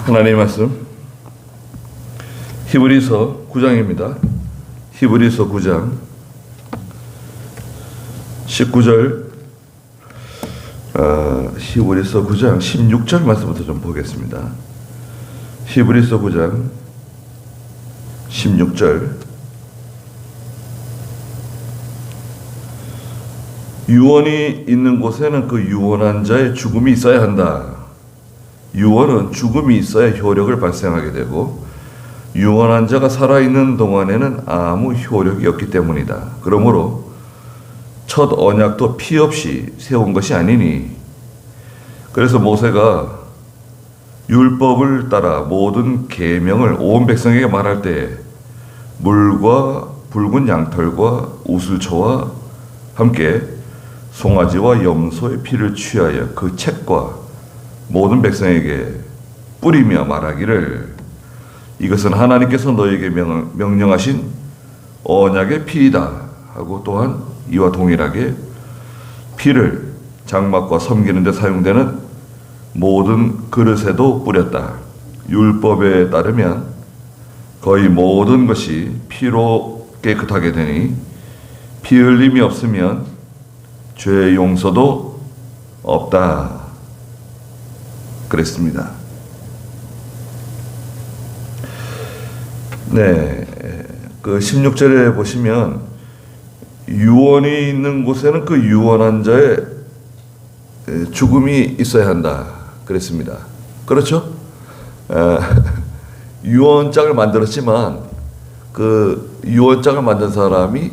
하나님의 말씀 히브리서 9장입니다. 히브리서 9장 19절 히브리서 9장 16절 말씀부터 좀 보겠습니다. 히브리서 9장 16절 유언이 있는 곳에는 그 유언한 자의 죽음이 있어야 한다. 유언은 죽음이 있어야 효력을 발생하게 되고 유언한 자가 살아있는 동안에는 아무 효력이 없기 때문이다. 그러므로 첫 언약도 피 없이 세운 것이 아니니, 그래서 모세가 율법을 따라 모든 계명을 온 백성에게 말할 때 물과 붉은 양털과 우슬초와 함께 송아지와 염소의 피를 취하여 그 책과 모든 백성에게 뿌리며 말하기를 이것은 하나님께서 너에게 명령하신 언약의 피이다 하고, 또한 이와 동일하게 피를 장막과 섬기는 데 사용되는 모든 그릇에도 뿌렸다. 율법에 따르면 거의 모든 것이 피로 깨끗하게 되니 피 흘림이 없으면 죄의 용서도 없다 그랬습니다. 네, 그 16절에 보시면 유언이 있는 곳에는 그 유언한 자의 죽음이 있어야 한다 그랬습니다. 그렇죠? 유언장을 만들었지만 그 유언장을 만든 사람이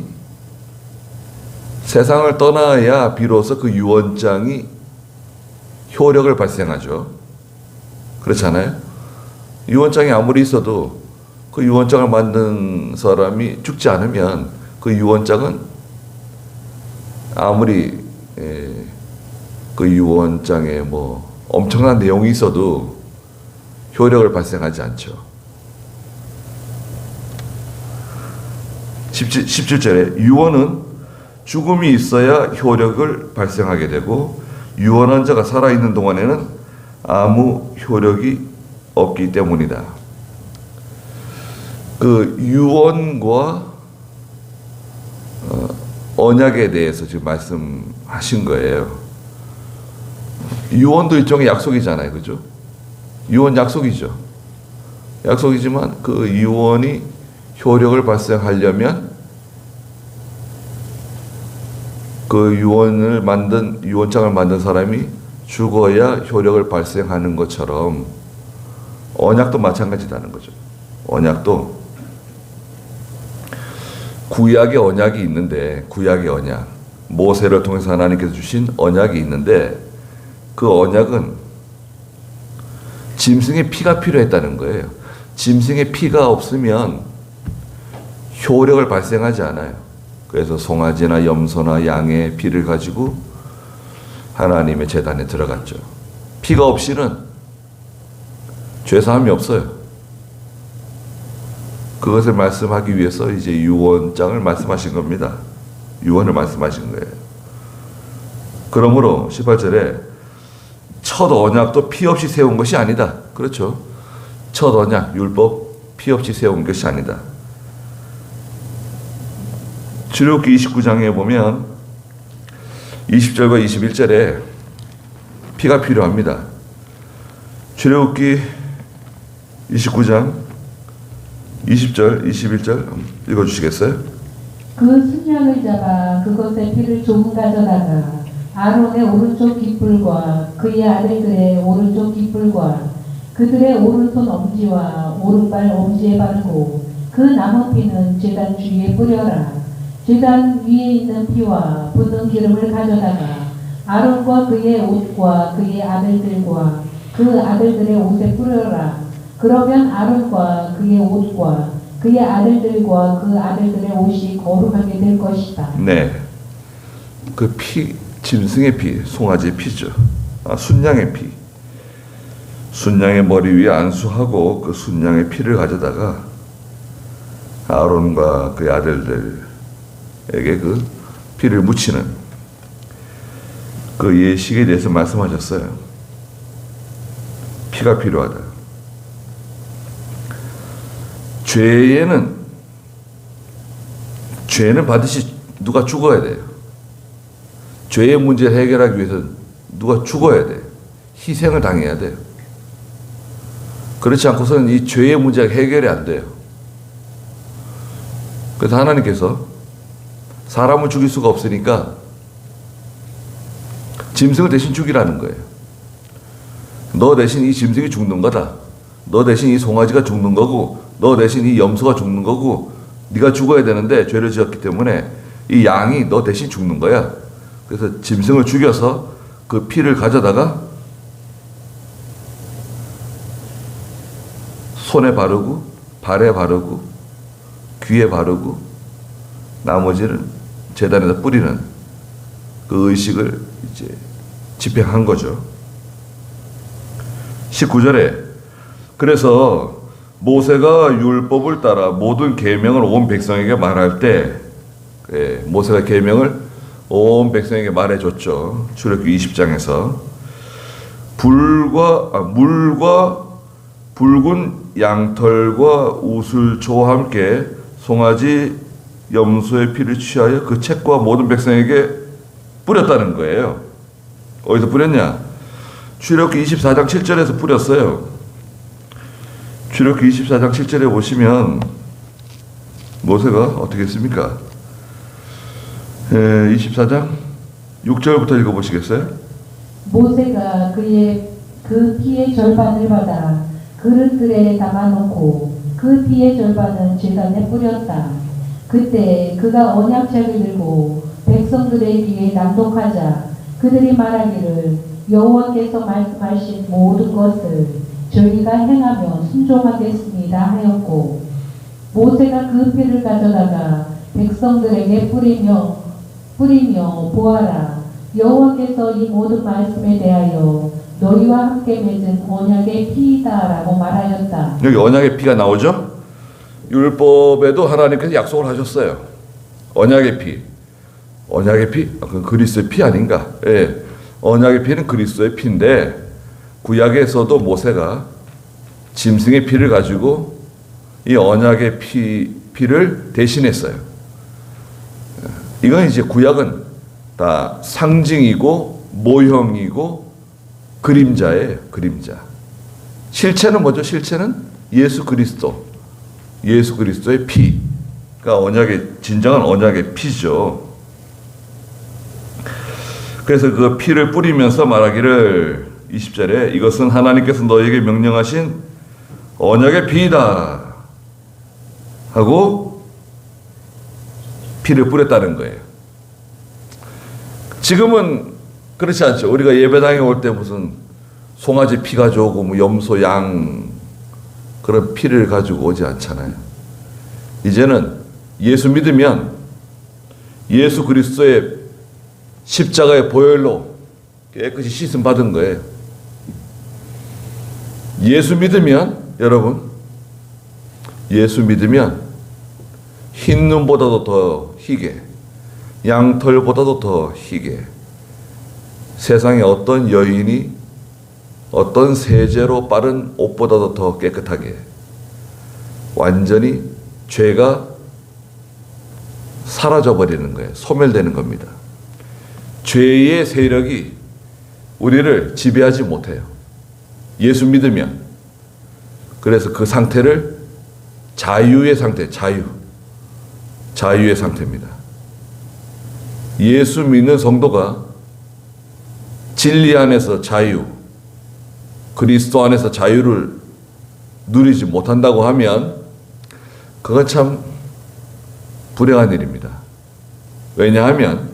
세상을 떠나야 비로소 그 유언장이 효력을 발생하죠. 그렇잖아요? 유언장이 아무리 있어도 그 유언장을 만든 사람이 죽지 않으면 그 유언장은 아무리 그 유언장에 뭐 엄청난 내용이 있어도 효력을 발생하지 않죠. 17절에 유언은 죽음이 있어야 효력을 발생하게 되고 유언한 자가 살아있는 동안에는 아무 효력이 없기 때문이다. 그 유언과 언약에 대해서 지금 말씀하신 거예요. 유언도 일종의 약속이잖아요, 그죠? 유언 약속이죠. 약속이지만 그 유언이 효력을 발생하려면 그 유언장을 만든 사람이 죽어야 효력을 발생하는 것처럼 언약도 마찬가지라는 거죠. 언약도 구약의 언약이 있는데, 구약의 언약, 모세를 통해서 하나님께서 주신 언약이 있는데, 그 언약은 짐승의 피가 필요했다는 거예요. 짐승의 피가 없으면 효력을 발생하지 않아요. 그래서 송아지나 염소나 양의 피를 가지고 하나님의 제단에 들어갔죠. 피가 없이는 죄사함이 없어요. 그것을 말씀하기 위해서 이제 유언장을 말씀하신 겁니다. 유언을 말씀하신 거예요. 그러므로 18절에 첫 언약도 피 없이 세운 것이 아니다. 그렇죠. 첫 언약, 율법, 피 없이 세운 것이 아니다. 출애굽기 29장에 보면 20절과 21절에 피가 필요합니다. 출애굽기 29장 20절, 21절 읽어주시겠어요? 그 순양을 잡아 그것의 피를 조금 가져다가 아론의 오른쪽 깃불과 그의 아들들의 오른쪽 깃불과 그들의 오른손 엄지와 오른발 엄지에 바르고 그 남은 피는 제단 주위에 뿌려라. 제단 위에 있는 피와 붓는 기름을 가져다가 아론과 그의 옷과 그의 아들들과 그 아들들의 옷에 뿌려라. 그러면 아론과 그의 옷과 그의 아들들과 그 아들들의 옷이 거룩하게 될 것이다. 네, 그 피, 짐승의 피, 송아지의 피죠. 순양의 피. 순양의 머리 위에 안수하고 그 순양의 피를 가져다가 아론과 그의 아들들에게 그 피를 묻히는 그 예식에 대해서 말씀하셨어요. 피가 필요하다. 죄는 반드시 누가 죽어야 돼요. 죄의 문제를 해결하기 위해서는 누가 죽어야 돼요. 희생을 당해야 돼요. 그렇지 않고서는 이 죄의 문제가 해결이 안 돼요. 그래서 하나님께서 사람을 죽일 수가 없으니까 짐승을 대신 죽이라는 거예요. 너 대신 이 짐승이 죽는 거다. 너 대신 이 송아지가 죽는 거고, 너 대신 이 염소가 죽는 거고, 네가 죽어야 되는데 죄를 지었기 때문에 이 양이 너 대신 죽는 거야. 그래서 짐승을 죽여서 그 피를 가져다가 손에 바르고 발에 바르고 귀에 바르고 나머지는 제단에다 뿌리는 그 의식을 이제 집행한 거죠. 19절에 그래서 모세가 율법을 따라 모든 계명을 온 백성에게 말할 때, 모세가 계명을 온 백성에게 말해줬죠. 출애굽기 20장에서 물과 붉은 양털과 우슬초와 함께 송아지 염소의 피를 취하여 그 책과 모든 백성에게 뿌렸다는 거예요. 어디서 뿌렸냐? 출애굽기 24장 7절에서 뿌렸어요. 출애굽기 24장 7절에 보시면 모세가 어떻게 했습니까? 24장 6절부터 읽어보시겠어요? 모세가 그 피의 절반을 받아 그릇들에 담아놓고 그 피의 절반은 제단에 뿌렸다. 그때 그가 언약책을 들고 백성들의 귀에 낭독하자 그들이 말하기를 여호와께서 말씀하신 모든 것을 저희가 행하며 순종하겠습니다 하였고, 모세가 그 피를 가져다가 백성들에게 뿌리며 보아라, 여호와께서 이 모든 말씀에 대하여 너희와 함께 맺은 언약의 피이다라고 말하였다. 여기 언약의 피가 나오죠? 율법에도 하나님께서 약속을 하셨어요. 언약의 피. 언약의 피? 그 그리스도의 피 아닌가? 예. 언약의 피는 그리스도의 피인데, 구약에서도 모세가 짐승의 피를 가지고 이 언약의 피를 대신했어요. 이건 이제 구약은 다 상징이고 모형이고 그림자예요. 그림자. 실체는 뭐죠? 실체는 예수 그리스도의 피가 진정한 언약의 피죠. 그래서 그 피를 뿌리면서 말하기를 20절에 이것은 하나님께서 너에게 명령하신 언약의 피이다 하고 피를 뿌렸다는 거예요. 지금은 그렇지 않죠. 우리가 예배당에 올 때 무슨 송아지 피 가져오고 뭐 염소, 양 그런 피를 가지고 오지 않잖아요. 이제는 예수 믿으면 예수 그리스도의 십자가의 보혈로 깨끗이 씻음 받은 거예요. 예수 믿으면 여러분, 예수 믿으면 흰 눈보다도 더 희게, 양털보다도 더 희게, 세상에 어떤 여인이 어떤 세제로 빠른 옷보다도 더 깨끗하게 완전히 죄가 사라져버리는 거예요. 소멸되는 겁니다. 죄의 세력이 우리를 지배하지 못해요. 예수 믿으면. 그래서 그 상태를 자유의 상태, 자유의 상태입니다. 예수 믿는 성도가 진리 안에서 자유, 그리스도 안에서 자유를 누리지 못한다고 하면 그건 참 불행한 일입니다. 왜냐하면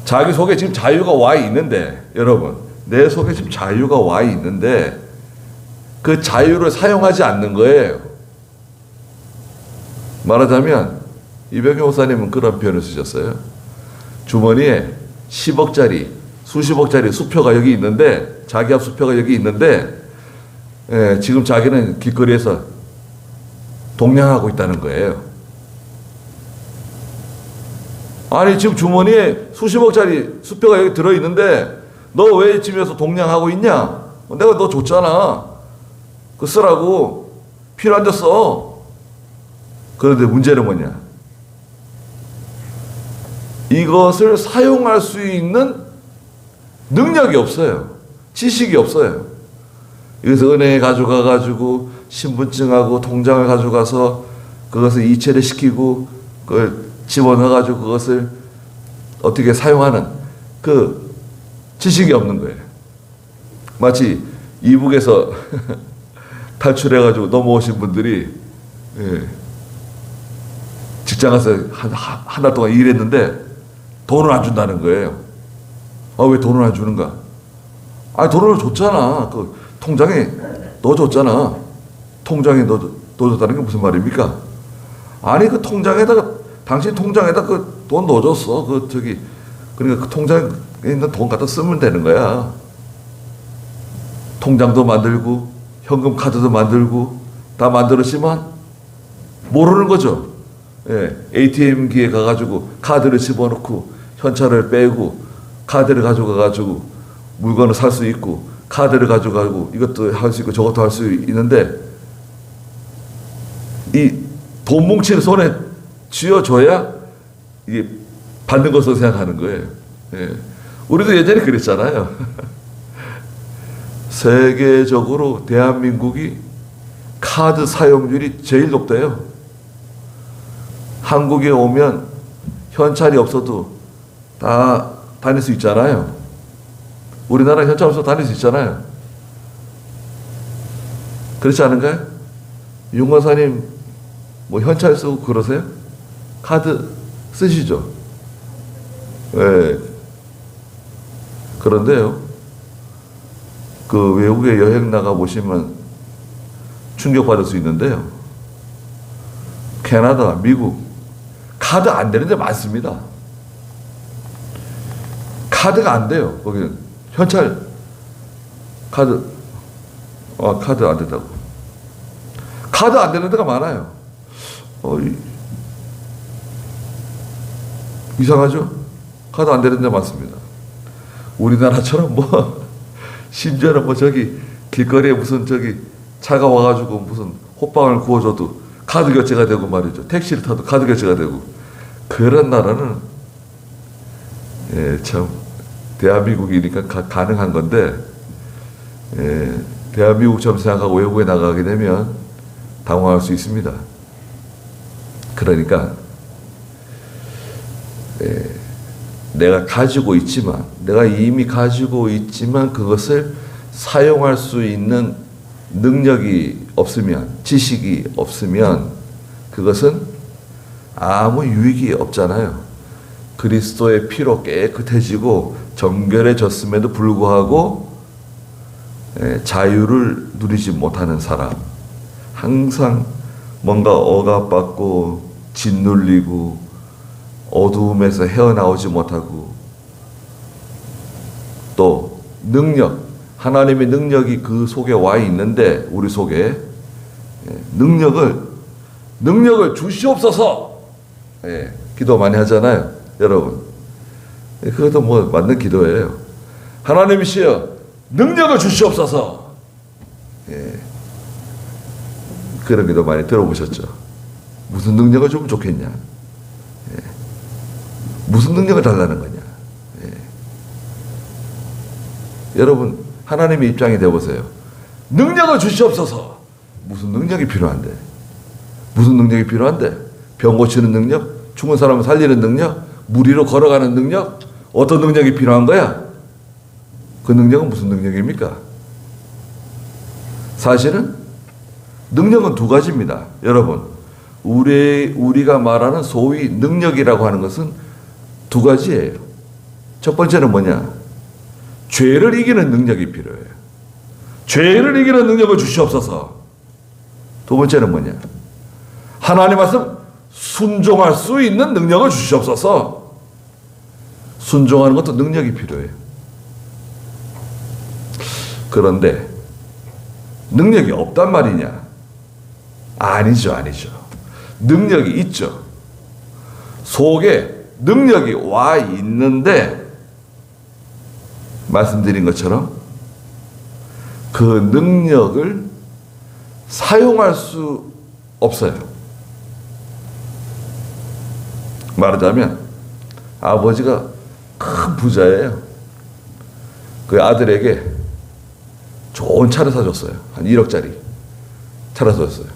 자기 속에 지금 자유가 와 있는데, 여러분, 내 속에 지금 자유가 와 있는데 그 자유를 사용하지 않는 거예요. 말하자면 이병효 목사님은 그런 표현을 쓰셨어요. 주머니에 10억짜리, 수십억짜리 수표가 여기 있는데, 자기 앞 수표가 여기 있는데, 지금 자기는 길거리에서 동냥하고 있다는 거예요. 아니, 지금 주머니에 수십억짜리 수표가 여기 들어있는데 너 왜 집에서 동냥하고 있냐? 내가 너 줬잖아. 그 쓰라고. 필요한데 써. 그런데 문제는 뭐냐? 이것을 사용할 수 있는 능력이 없어요. 지식이 없어요. 그래서 은행에 가져가가지고 신분증하고 통장을 가져가서 그것을 이체를 시키고 그걸 집어넣어가지고 그것을 어떻게 사용하는 그 지식이 없는 거예요. 마치 이북에서 탈출해가지고 넘어오신 분들이 직장 가서 한 달 동안 일했는데 돈을 안 준다는 거예요. 아, 왜 돈을 안 주는가? 아, 돈을 줬잖아. 그 통장에 넣어줬잖아. 통장에 넣어줬다는 게 무슨 말입니까? 아니, 그 통장에다가, 당신 통장에다 그 돈 넣어줬어. 그러니까 그 통장에 있는 돈 갖다 쓰면 되는 거야. 통장도 만들고, 현금 카드도 만들고, 다 만들었지만, 모르는 거죠. 예, ATM기에 가가지고 카드를 집어넣고, 현찰을 빼고, 카드를 가져가가지고, 물건을 살 수 있고, 카드를 가져가고, 이것도 할 수 있고, 저것도 할 수 있는데, 이 돈 뭉치를 손에 쥐어줘야 이게 받는 것으로 생각하는 거예요. 예. 우리도 예전에 그랬잖아요. 세계적으로 대한민국이 카드 사용률이 제일 높대요. 한국에 오면 현찰이 없어도 다 다닐 수 있잖아요. 우리나라 현찰 없어도 다닐 수 있잖아요. 그렇지 않은가요? 윤건사님 뭐 현찰 쓰고 그러세요? 카드 쓰시죠? 네. 그런데요, 그 외국에 여행 나가 보시면 충격받을 수 있는데요, 캐나다, 미국 카드 안 되는 데 많습니다. 카드가 안 돼요. 거기는 현찰 카드 안 된다고. 카드 안 되는 데가 많아요. 이상하죠? 카드 안 되는 데 많습니다. 우리나라처럼 심지어는 길거리에 무슨 차가 와가지고 무슨 호빵을 구워줘도 카드 결제가 되고 말이죠. 택시를 타도 카드 결제가 되고. 그런 나라는, 참, 대한민국이니까 가능한 건데, 대한민국처럼 생각하고 외국에 나가게 되면 당황할 수 있습니다. 그러니까 내가 이미 가지고 있지만 그것을 사용할 수 있는 능력이 없으면, 지식이 없으면 그것은 아무 유익이 없잖아요. 그리스도의 피로 깨끗해지고 정결해졌음에도 불구하고 자유를 누리지 못하는 사람, 항상 뭔가 억압받고 짓눌리고 어두움에서 헤어나오지 못하고, 또 하나님의 능력이 그 속에 와 있는데, 우리 속에 능력을 주시옵소서. 기도 많이 하잖아요, 여러분. 그것도 맞는 기도예요. 하나님이시여, 능력을 주시옵소서. 그런 기도 많이 들어보셨죠? 무슨 능력을 주면 좋겠냐? 무슨 능력을 달라는 거냐? 여러분, 하나님의 입장이 되어보세요. 능력을 주시옵소서. 무슨 능력이 필요한데? 무슨 능력이 필요한데? 병 고치는 능력? 죽은 사람을 살리는 능력? 물 위로 걸어가는 능력? 어떤 능력이 필요한 거야? 그 능력은 무슨 능력입니까? 사실은 능력은 두 가지입니다. 여러분, 우리가 말하는 소위 능력이라고 하는 것은 두 가지예요. 첫 번째는 뭐냐? 죄를 이기는 능력이 필요해요. 죄를 이기는 능력을 주시옵소서. 두 번째는 뭐냐? 하나님 말씀 순종할 수 있는 능력을 주시옵소서. 순종하는 것도 능력이 필요해요. 그런데 능력이 없단 말이냐? 아니죠. 능력이 있죠. 속에 능력이 와 있는데, 말씀드린 것처럼 그 능력을 사용할 수 없어요. 말하자면 아버지가 큰 부자예요. 그 아들에게 좋은 차를 사줬어요. 한 1억짜리 차를 사줬어요.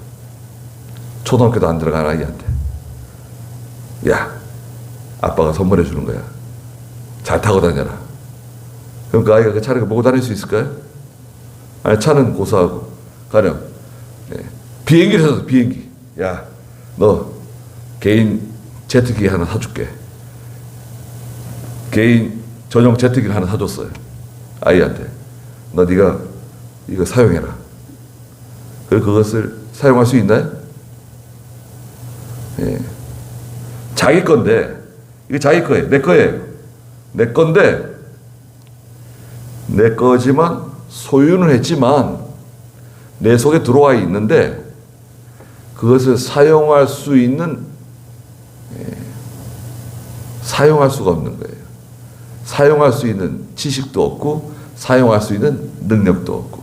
초등학교도 안 들어간 아이한테. 야, 아빠가 선물해 주는 거야. 잘 타고 다녀라. 그럼 그 아이가 그 차를 보고 다닐 수 있을까요? 아니, 차는 고사하고 가령 비행기를 사서 비행기. 야, 너 개인 제트기 하나 사줄게. 개인 전용 제트기를 하나 사줬어요. 아이한테. 너 네가 이거 사용해라. 그리고 그것을 사용할 수 있나요? 예. 자기 건데, 이게 자기 거예요. 내 거예요. 내 건데, 내 거지만 소유는 했지만 내 속에 들어와 있는데 그것을 사용할 수 있는, 사용할 수가 없는 거예요. 사용할 수 있는 지식도 없고 사용할 수 있는 능력도 없고.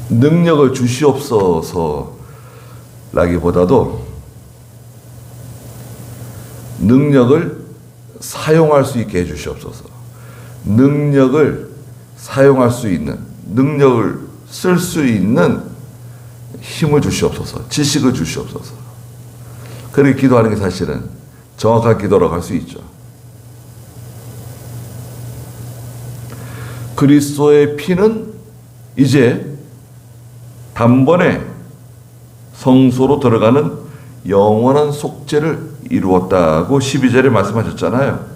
능력을 주시옵소서라기보다도 능력을 사용할 수 있게 해주시옵소서. 능력을 사용할 수 있는, 능력을 쓸 수 있는 힘을 주시옵소서. 지식을 주시옵소서. 그렇게 기도하는 게 사실은 정확한 기도라고 할 수 있죠. 그리스도의 피는 이제 단번에 성소로 들어가는 영원한 속죄를 이루었다고 12절에 말씀하셨잖아요.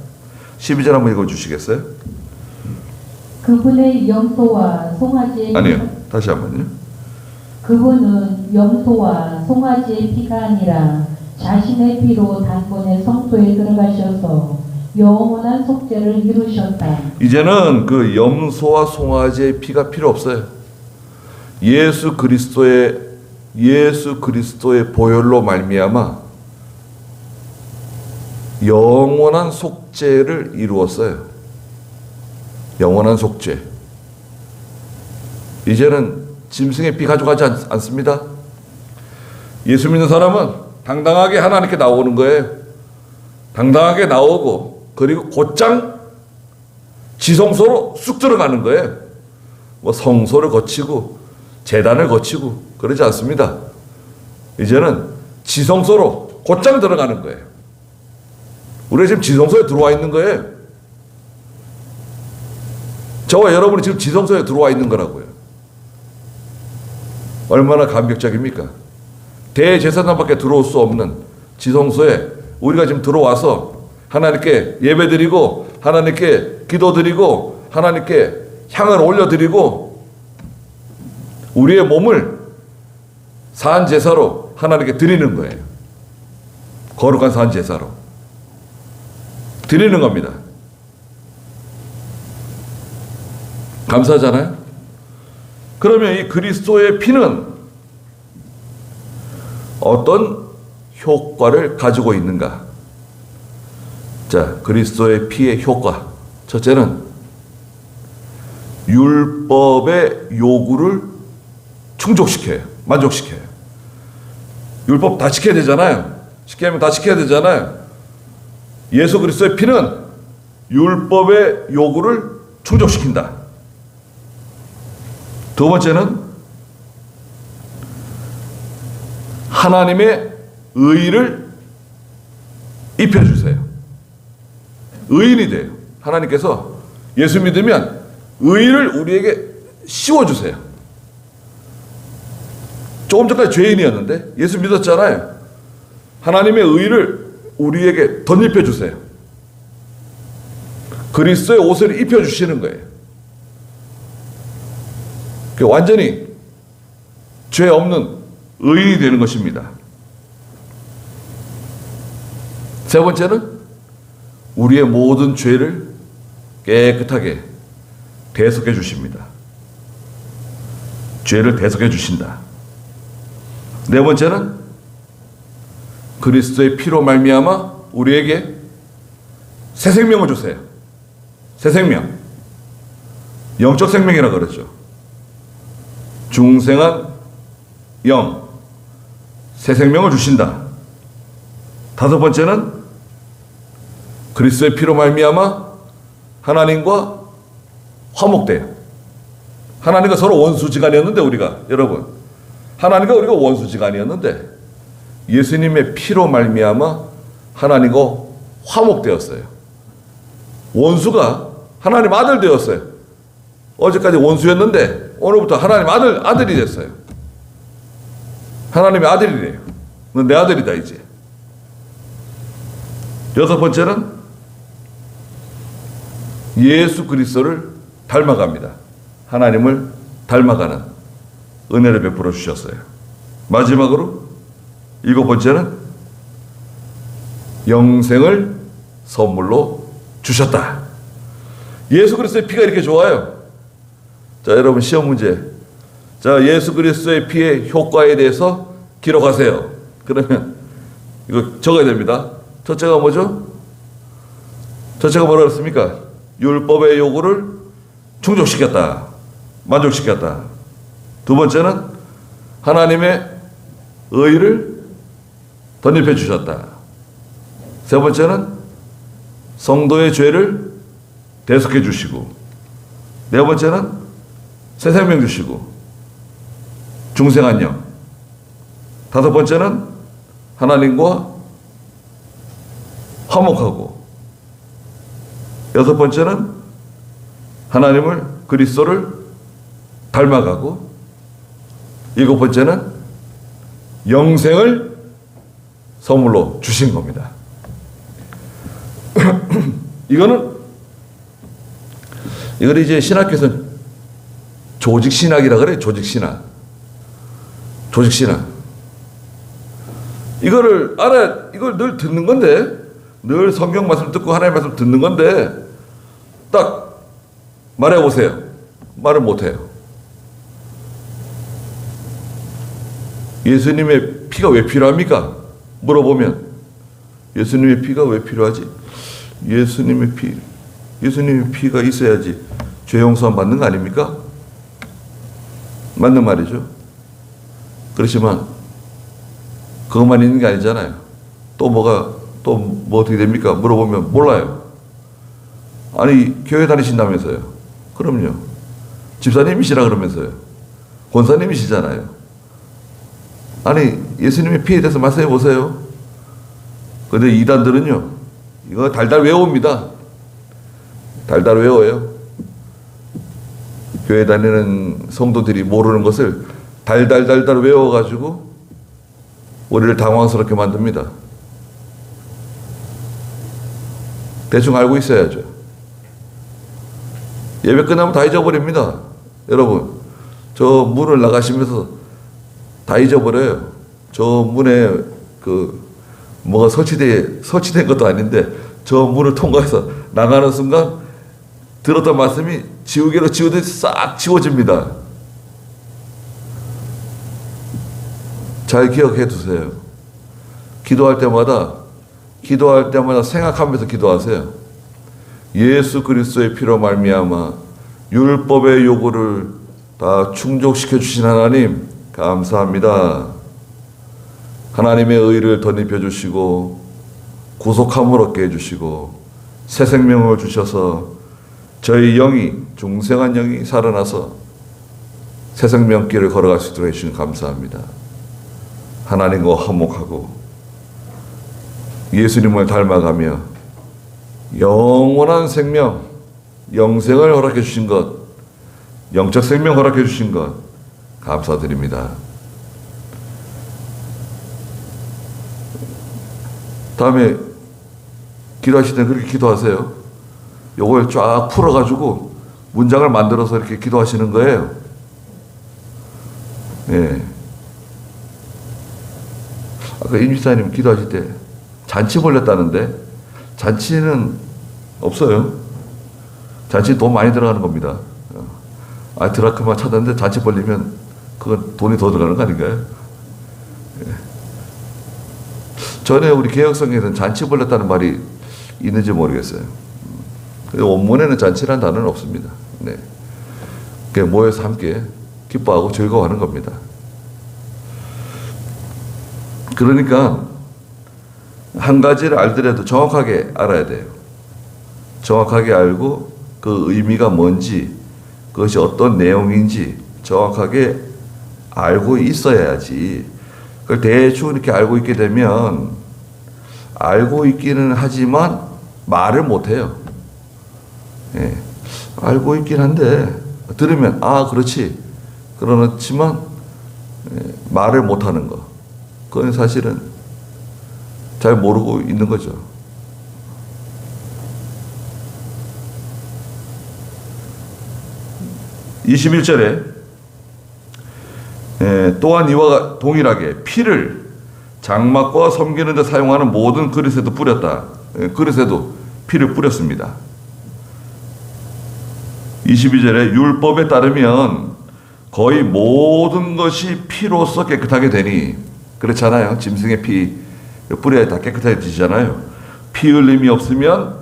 12절 한번 읽어주시겠어요? 그분의 염소와 송아지의 아니요. 다시 한번요. 그분은 염소와 송아지의 피가 아니라 자신의 피로 단번에 성소에 들어가셔서 영원한 속죄를 이루셨다. 이제는 그 염소와 송아지의 피가 필요 없어요. 예수 그리스도의 보혈로 말미암아 영원한 속죄를 이루었어요. 영원한 속죄. 이제는 짐승의 피 가져가지 않습니다. 예수 믿는 사람은 당당하게 하나님께 나오는 거예요. 당당하게 나오고 그리고 곧장 지성소로 쑥 들어가는 거예요. 뭐 성소를 거치고 제단을 거치고 그러지 않습니다. 이제는 지성소로 곧장 들어가는 거예요. 우리가 지금 지성소에 들어와 있는 거예요. 저와 여러분이 지금 지성소에 들어와 있는 거라고요. 얼마나 감격적입니까? 대제사장밖에 들어올 수 없는 지성소에 우리가 지금 들어와서 하나님께 예배드리고 하나님께 기도드리고 하나님께 향을 올려드리고 우리의 몸을 산 제사로 하나님께 드리는 거예요. 거룩한 산 제사로 드리는 겁니다. 감사하잖아요. 그러면 이 그리스도의 피는 어떤 효과를 가지고 있는가? 자, 그리스도의 피의 효과. 첫째는 율법의 요구를 충족시켜요. 만족시켜요. 율법 다 지켜야 되잖아요. 지키면 다 지켜야 되잖아요. 예수 그리스도의 피는 율법의 요구를 충족시킨다. 두 번째는 하나님의 의를 입혀주세요. 의인이 돼요. 하나님께서 예수 믿으면 의를 우리에게 씌워주세요. 조금 전까지 죄인이었는데 예수 믿었잖아요. 하나님의 의를 우리에게 덧입혀주세요. 그리스도의 옷을 입혀주시는 거예요. 완전히 죄 없는 의인이 되는 것입니다. 세 번째는 우리의 모든 죄를 깨끗하게 대속해 주십니다. 죄를 대속해 주신다. 네 번째는 그리스도의 피로 말미암아 우리에게 새 생명을 주세요. 새 생명. 영적 생명이라고 그러죠. 중생한 영, 새 생명을 주신다. 다섯 번째는 그리스도의 피로 말미암아 하나님과 화목돼요. 하나님과 서로 원수지간이었는데 우리가 여러분 하나님과 우리가 원수지간이었는데 예수님의 피로 말미암아 하나님과 화목되었어요. 원수가 하나님 아들 되었어요. 어제까지 원수였는데 오늘부터 하나님 아들이 됐어요. 하나님의 아들이래요. 너 내 아들이다 이제. 여섯 번째는 예수 그리스도를 닮아갑니다. 하나님을 닮아가는 은혜를 베풀어 주셨어요. 마지막으로 일곱 번째는 영생을 선물로 주셨다. 예수 그리스도의 피가 이렇게 좋아요. 자, 여러분 시험 문제. 자, 예수 그리스도의 피의 효과에 대해서 기록하세요. 그러면 이거 적어야 됩니다. 첫째가 뭐죠? 첫째가 뭐라 그랬습니까? 율법의 요구를 충족시켰다. 만족시켰다. 두 번째는 하나님의 의를 덧입혀 주셨다. 세 번째는 성도의 죄를 대속해 주시고, 네 번째는 새 생명 주시고 중생한 영, 다섯 번째는 하나님과 화목하고, 여섯 번째는 하나님을 그리스도를 닮아가고, 일곱 번째는 영생을 선물로 주신 겁니다. 이거는 이제 신학교에서는 조직신학이라 그래요. 조직신학. 이거를 이걸 늘 듣는 건데, 늘 성경 말씀 듣고 하나님 말씀 듣는 건데, 딱 말해보세요. 말을 못해요. 예수님의 피가 왜 필요합니까? 물어보면 예수님의 피가 왜 필요하지? 예수님의 피가 있어야지 죄 용서 받는 거 아닙니까? 맞는 말이죠. 그렇지만 그것만 있는 게 아니잖아요. 또 뭐 어떻게 됩니까? 물어보면 몰라요. 아니, 교회 다니신다면서요. 그럼요. 집사님이시라 그러면서요. 권사님이시잖아요. 아니, 예수님의 피에 대해서 말씀해 보세요. 근데 이단들은요, 이거 달달 외웁니다. 달달 외워요. 교회 다니는 성도들이 모르는 것을 달달 외워가지고 우리를 당황스럽게 만듭니다. 대충 알고 있어야죠. 예배 끝나면 다 잊어버립니다. 여러분, 저 문을 나가시면서 다 잊어버려요. 저 문에 뭐가 설치된 것도 아닌데 저 문을 통과해서 나가는 순간 들었던 말씀이 지우개로 지우듯이 싹 지워집니다. 잘 기억해 두세요. 기도할 때마다 생각하면서 기도하세요. 예수 그리스도의 피로 말미암아 율법의 요구를 다 충족시켜 주신 하나님 감사합니다. 하나님의 의를 덧입혀 주시고 구속함을 얻게 해주시고 새 생명을 주셔서 저희 영이, 중생한 영이 살아나서 새 생명길을 걸어갈 수 있도록 해주시니 감사합니다. 하나님과 화목하고 예수님을 닮아가며 영원한 생명, 영생을 허락해 주신 것, 영적 생명 허락해 주신 것 감사드립니다. 다음에 기도하실 때 그렇게 기도하세요. 요걸 쫙 풀어가지고 문장을 만들어서 이렇게 기도하시는 거예요. 예. 아까 임 집사님 기도하실 때 잔치 벌렸다는데 잔치는 없어요. 잔치 돈 많이 들어가는 겁니다. 드라크마 찾았는데 잔치 벌리면 그건 돈이 더 들어가는 거 아닌가요? 예. 전에 우리 개혁성경에서는 잔치 벌렸다는 말이 있는지 모르겠어요. 원문에는 잔치라는 단어는 없습니다. 네. 모여서 함께 기뻐하고 즐거워하는 겁니다. 그러니까 한 가지를 알더라도 정확하게 알아야 돼요. 정확하게 알고 그 의미가 뭔지, 그것이 어떤 내용인지 정확하게 알고 있어야지. 그걸 대충 이렇게 알고 있게 되면 알고 있기는 하지만 말을 못해요. 예. 알고 있긴 한데 들으면 아 그렇지 그렇지만 말을 못하는 거, 그건 사실은 잘 모르고 있는 거죠. (21절에) 또한 이와 동일하게 피를 장막과 섬기는 데 사용하는 모든 그릇에도 뿌렸다. 그릇에도 피를 뿌렸습니다. 22절에 율법에 따르면 거의 모든 것이 피로써 깨끗하게 되니, 그렇잖아요. 짐승의 피 뿌려야 다 깨끗해지잖아요. 피 흘림이 없으면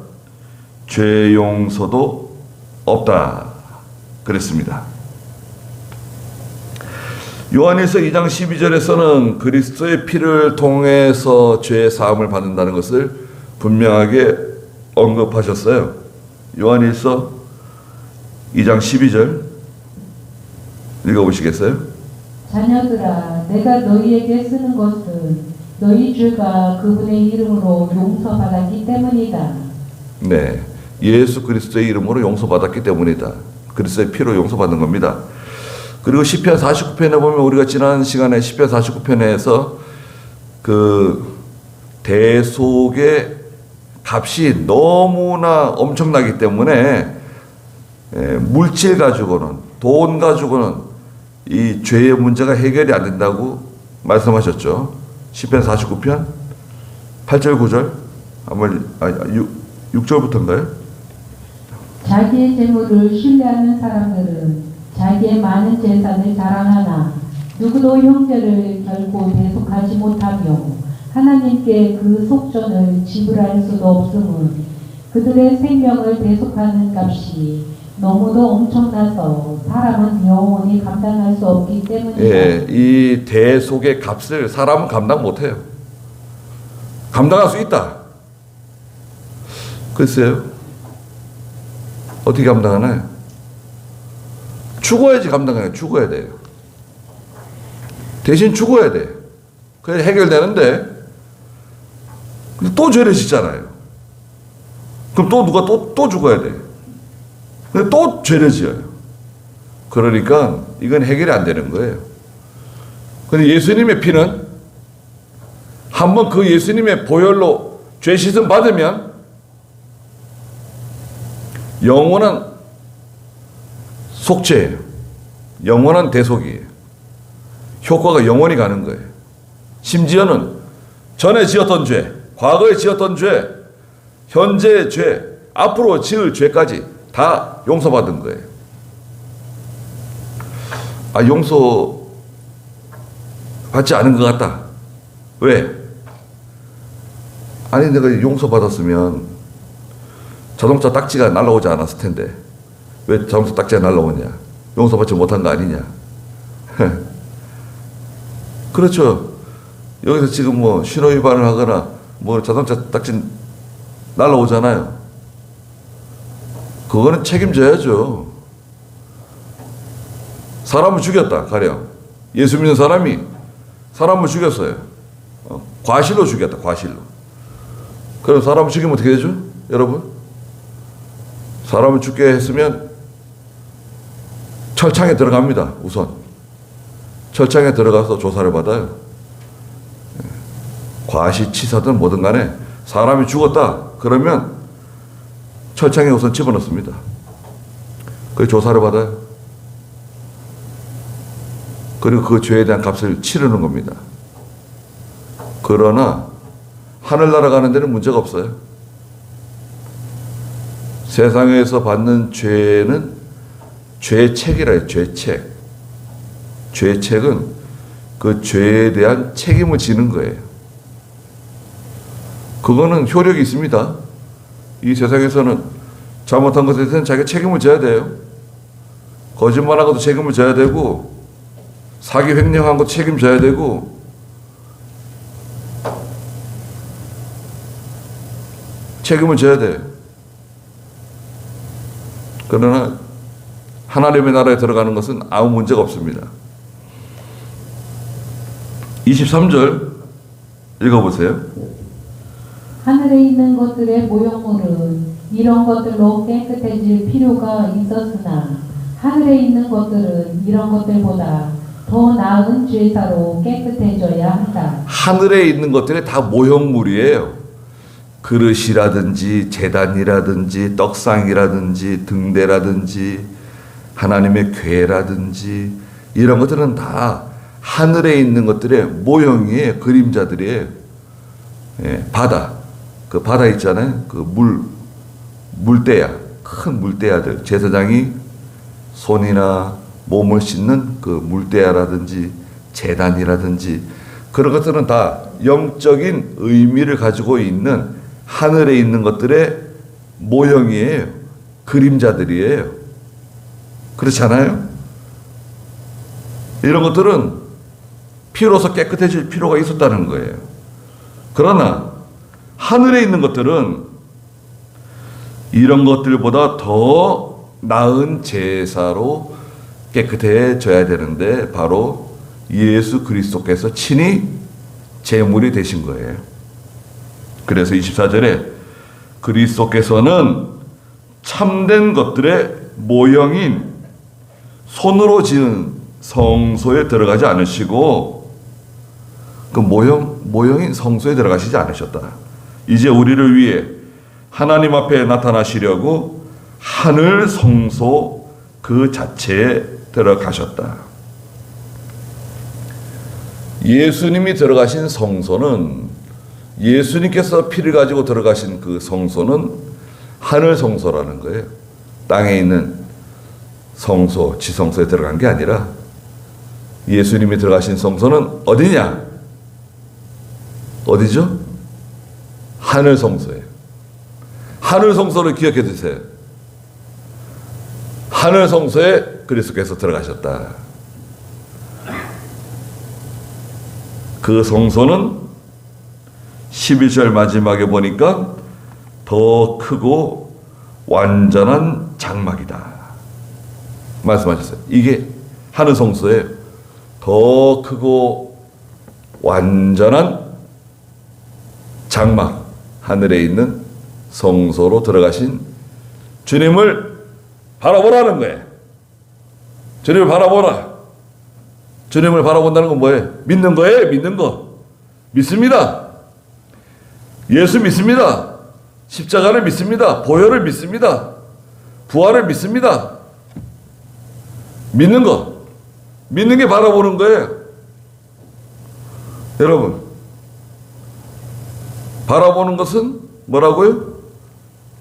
죄 용서도 없다 그랬습니다. 요한일서 2장 12절에서는 그리스도의 피를 통해서 죄 사함을 받는다는 것을 분명하게 언급하셨어요. 요한일서 2장 12절 읽어보시겠어요? 자녀들아, 내가 너희에게 쓰는 것은 너희 죄가 그분의 이름으로 용서받았기 때문이다. 네, 예수 그리스도의 이름으로 용서받았기 때문이다. 그리스도의 피로 용서받는 겁니다. 그리고 시편 49편에 보면 우리가 지난 시간에 시편 49편에서 그 대속의 값이 너무나 엄청나기 때문에 물질 가지고는, 돈 가지고는 이 죄의 문제가 해결이 안 된다고 말씀하셨죠. 시편 49편 8절 9절 한번 6절부터인가요? 자기의 재물을 신뢰하는 사람들은 자기의 많은 재산을 자랑하나 누구도 형제를 결코 대속하지 못하며 하나님께 그 속전을 지불할 수도 없음을 그들의 생명을 대속하는 값이 너무도 엄청나서 사람은 영원히 감당할 수 없기 때문이다. 예, 이 대속의 값을 사람은 감당 못해요. 감당할 수 있다. 글쎄요. 어떻게 감당하나요? 죽어야지 감당해요. 죽어야 돼요. 대신 죽어야 돼. 그래야 해결되는데 근데 또 죄를 짓잖아요. 그럼 또 누가 또 죽어야 돼. 근데 또 죄를 지어요. 그러니까 이건 해결이 안 되는 거예요. 근데 예수님의 피는 한번 그 예수님의 보혈로 죄 씻음 받으면 영원한 속죄예요. 영원한 대속이에요. 효과가 영원히 가는 거예요. 심지어는 전에 지었던 죄, 과거에 지었던 죄, 현재의 죄, 앞으로 지을 죄까지 다 용서받은 거예요. 아, 용서받지 않은 것 같다. 왜? 아니, 내가 용서받았으면 자동차 딱지가 날라오지 않았을 텐데 왜 자동차 딱지가 날라오냐? 용서받지 못한 거 아니냐? 그렇죠. 여기서 지금 뭐 신호 위반을 하거나 뭐 자동차 딱지 날라오잖아요. 그거는 책임져야죠. 사람을 죽였다, 가령. 예수 믿는 사람이 사람을 죽였어요. 과실로 죽였다, 과실로. 그럼 사람을 죽이면 어떻게 되죠? 여러분? 사람을 죽게 했으면 철창에 들어갑니다, 우선. 철창에 들어가서 조사를 받아요. 과시치사든 뭐든 간에 사람이 죽었다, 그러면 철창에 우선 집어넣습니다. 그 조사를 받아요. 그리고 그 죄에 대한 값을 치르는 겁니다. 그러나 하늘나라 가는 데는 문제가 없어요. 세상에서 받는 죄는 죄책이라 해요. 죄책. 죄책은 그 죄에 대한 책임을 지는 거예요. 그거는 효력이 있습니다. 이 세상에서는 잘못한 것에 대해서는 자기가 책임을 져야 돼요. 거짓말하고도 책임을 져야 되고 사기 횡령한 거 책임져야 되고, 책임을 져야 돼. 그러나 하나님의 나라에 들어가는 것은 아무 문제가 없습니다. 23절 읽어보세요. 하늘에 있는 것들의 모형물은 이런 것들로 깨끗해질 필요가 있었으나 하늘에 있는 것들은 이런 것들보다 더 나은 제사로 깨끗해져야 한다. 하늘에 있는 것들이 다 모형물이에요. 그릇이라든지 제단이라든지 떡상이라든지 등대라든지 하나님의 궤라든지 이런 것들은 다 하늘에 있는 것들의 모형이에요. 그림자들이에요. 예, 바다. 그 바다 있잖아요. 그 물대야. 큰 물대야들. 제사장이 손이나 몸을 씻는 그 물대야라든지 제단이라든지 그런 것들은 다 영적인 의미를 가지고 있는 하늘에 있는 것들의 모형이에요. 그림자들이에요. 그렇지 않아요? 이런 것들은 피로서 깨끗해질 필요가 있었다는 거예요. 그러나 하늘에 있는 것들은 이런 것들보다 더 나은 제사로 깨끗해져야 되는데 바로 예수 그리스도께서 친히 제물이 되신 거예요. 그래서 24절에 그리스도께서는 참된 것들의 모형인 손으로 지은 성소에 들어가지 않으시고 그 모형인 성소에 들어가시지 않으셨다. 이제 우리를 위해 하나님 앞에 나타나시려고 하늘 성소 그 자체에 들어가셨다. 예수님이 들어가신 성소는 예수님께서 피를 가지고 들어가신 그 성소는 하늘 성소라는 거예요. 땅에 있는 성소, 지성소에 들어간 게 아니라 예수님이 들어가신 성소는 어디냐? 어디죠? 하늘 성소예요. 하늘 성소를 기억해 두세요. 하늘 성소에 그리스도께서 들어가셨다. 그 성소는 11절 마지막에 보니까 더 크고 완전한 장막이다 말씀하셨어요. 이게 하늘 성소에 더 크고 완전한 장막, 하늘에 있는 성소로 들어가신 주님을 바라보라는 거예요. 주님을 바라보라. 주님을 바라본다는 건 뭐예요? 믿는 거예요. 믿는 거. 믿습니다. 예수 믿습니다. 십자가를 믿습니다. 보혈을 믿습니다. 부활을 믿습니다. 믿는 거. 믿는 게 바라보는 거예요. 여러분, 바라보는 것은 뭐라고요?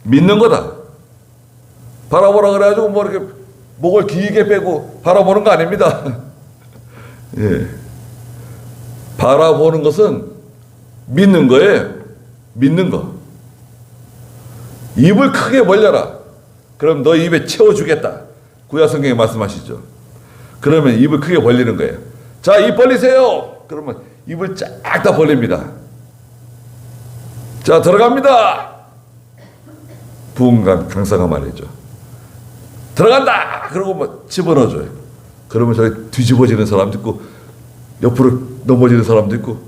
믿는 거다. 바라보라 그래가지고 뭐 이렇게 목을 길게 빼고 바라보는 거 아닙니다. 예. 바라보는 것은 믿는 거예요. 믿는 거. 입을 크게 벌려라. 그럼 너 입에 채워주겠다. 구약 성경에 말씀하시죠. 그러면 입을 크게 벌리는 거예요. 자, 입 벌리세요. 그러면 입을 쫙 다 벌립니다. 자, 들어갑니다. 부흥감 강사가 말이죠. 들어간다. 그러고 뭐 집어넣어줘요. 그러면 저기 뒤집어지는 사람도 있고 옆으로 넘어지는 사람도 있고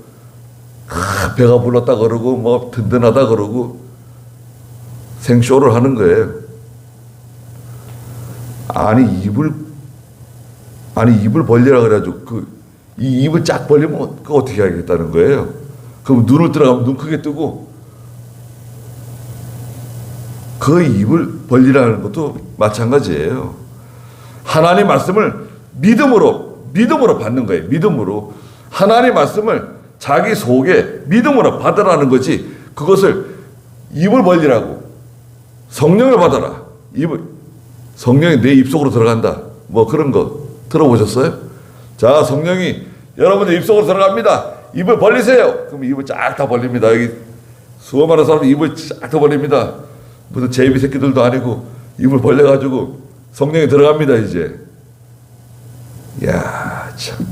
배가 불렀다 그러고 뭐 든든하다 그러고 생쇼를 하는 거예요. 아니 입을 벌리라 그래가지고 이 입을 쫙 벌리면 그거 어떻게 하겠다는 거예요. 그럼 눈을 들어가면 눈 크게 뜨고 그 입을 벌리라는 것도 마찬가지예요. 하나님 말씀을 믿음으로 받는 거예요. 믿음으로 하나님 말씀을 자기 속에 믿음으로 받으라는 거지. 그것을 입을 벌리라고 성령을 받아라. 성령이 내 입속으로 들어간다. 뭐 그런 거 들어보셨어요? 자, 성령이 여러분들 입속으로 들어갑니다. 입을 벌리세요. 그럼 입을 쫙 다 벌립니다. 여기 수많은 사람이 입을 쫙 다 벌립니다. 무슨 제비 새끼들도 아니고 입을 벌려가지고 성령이 들어갑니다. 이제 야 참.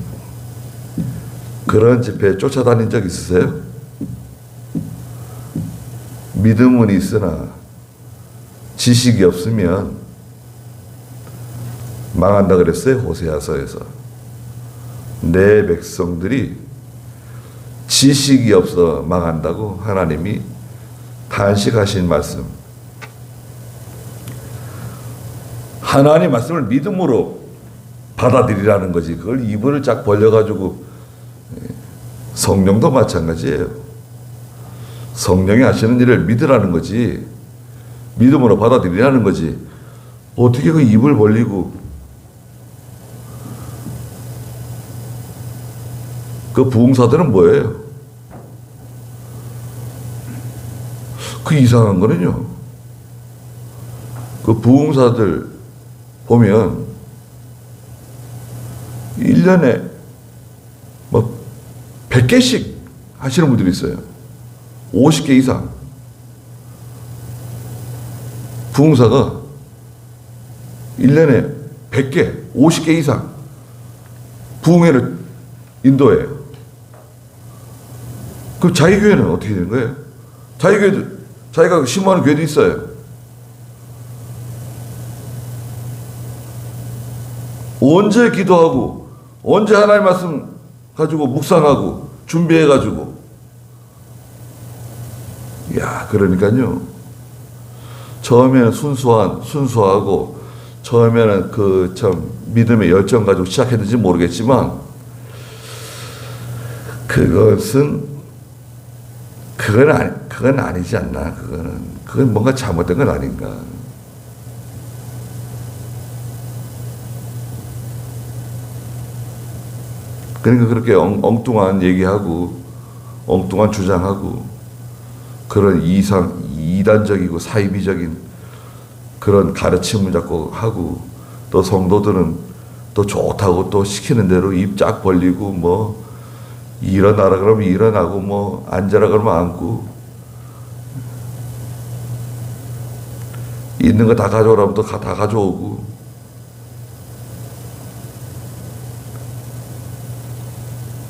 그런 집회에 쫓아다닌 적 있으세요? 믿음은 있으나 지식이 없으면 망한다 그랬어요. 호세아서에서. 내 백성들이 지식이 없어 망한다고 하나님이 단식하신 말씀. 하나님 말씀을 믿음으로 받아들이라는 거지. 그걸 입을 쫙 벌려가지고. 성령도 마찬가지예요. 성령이 하시는 일을 믿으라는 거지. 믿음으로 받아들이라는 거지. 어떻게 그 입을 벌리고 그 부흥사들은 뭐예요? 그 이상한 거는요. 그 부흥사들 보면 1년에 뭐 100개씩 하시는 분들이 있어요. 50개 이상. 부흥사가 1년에 100개, 50개 이상 부흥회를 인도해요. 그럼 자기 교회는 어떻게 되는 거예요? 자기 교회도, 자기가 신고하는 교회도 있어요. 언제 기도하고, 언제 하나님 말씀 가지고 묵상하고, 준비해가지고. 이야, 그러니까요. 처음에는 순수하고, 처음에는 그 참 믿음의 열정 가지고 시작했는지 모르겠지만, 그건 아니지 않나. 그건 뭔가 잘못된 건 아닌가. 그러니까 그렇게 엉뚱한 얘기하고, 엉뚱한 주장하고, 그런 이단적이고 사이비적인 그런 가르침을 자꾸 하고, 또 성도들은 또 좋다고 또 시키는 대로 입 쫙 벌리고, 뭐, 일어나라 그러면 일어나고, 뭐, 앉아라 그러면 앉고, 있는 거 다 가져오라면 또 다 가져오고,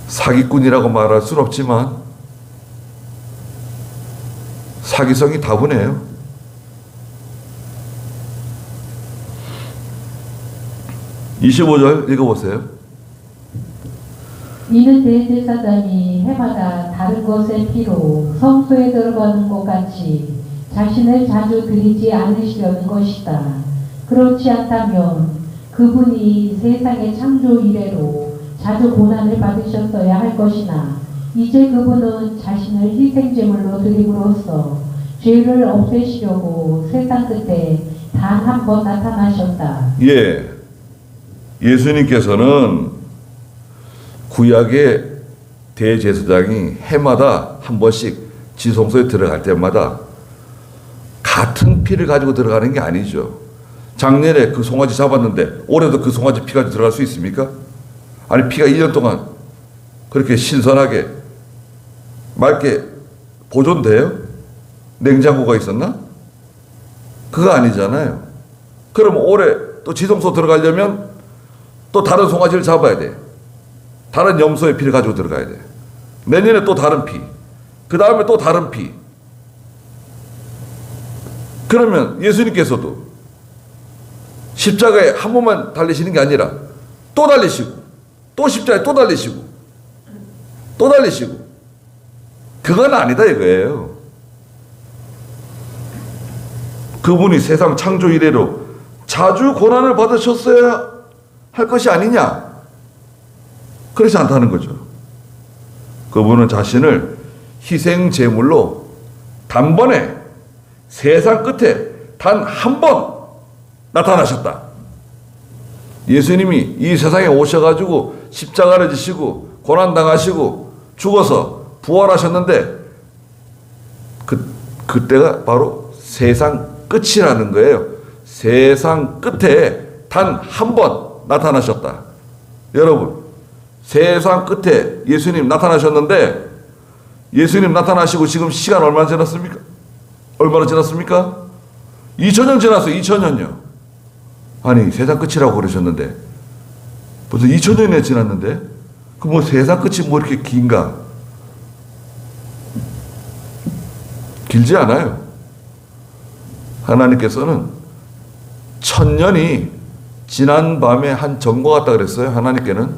사기꾼이라고 말할 순 없지만, 사기성이 다분해요. (25절) 읽어보세요. 이는 대제사장이 해마다 다른 것의 피로 성소에 들어가는 것 같이 자신을 자주 드리지 않으시려는 것이다. 그렇지 않다면 그분이 세상의 창조 이래로 자주 고난을 받으셨어야 할 것이나 이제 그분은 자신을 희생제물로 드림으로써 죄를 없애시려고 세상 끝에 단 한 번 나타나셨다. 예, 예수님께서는 구약의 대제사장이 해마다 한 번씩 지성소에 들어갈 때마다 같은 피를 가지고 들어가는 게 아니죠. 작년에 그 송아지 잡았는데 올해도 그 송아지 피가 들어갈 수 있습니까? 아니, 피가 1년 동안 그렇게 신선하게 맑게 보존돼요? 냉장고가 있었나? 그거 아니잖아요. 그럼 올해 또 지성소 들어가려면 또 다른 송아지를 잡아야 돼. 다른 염소의 피를 가지고 들어가야 돼. 내년에 또 다른 피. 그 다음에 또 다른 피. 그러면 예수님께서도 십자가에 한 번만 달리시는 게 아니라 또 달리시고, 또 십자가에 또 달리시고, 또 달리시고. 그건 아니다 이거예요. 그분이 세상 창조 이래로 자주 고난을 받으셨어야 할 것이 아니냐? 그렇지 않다는 거죠. 그분은 자신을 희생 제물로 단번에 세상 끝에 단 한 번 나타나셨다. 예수님이 이 세상에 오셔가지고 십자가를 지시고 고난당하시고 죽어서 부활하셨는데 그때가 바로 세상 끝이라는 거예요. 세상 끝에 단 한 번 나타나셨다. 여러분, 세상 끝에 예수님 나타나셨는데 예수님 나타나시고 지금 시간 얼마나 지났습니까? 얼마나 지났습니까? 2000년 지났어요. 2000년요. 아니, 세상 끝이라고 그러셨는데 벌써 2000년이 지났는데 그 뭐 세상 끝이 뭐 이렇게 긴가? 길지 않아요. 하나님께서는 천년이 지난 밤에 한 정과 같다 그랬어요. 하나님께는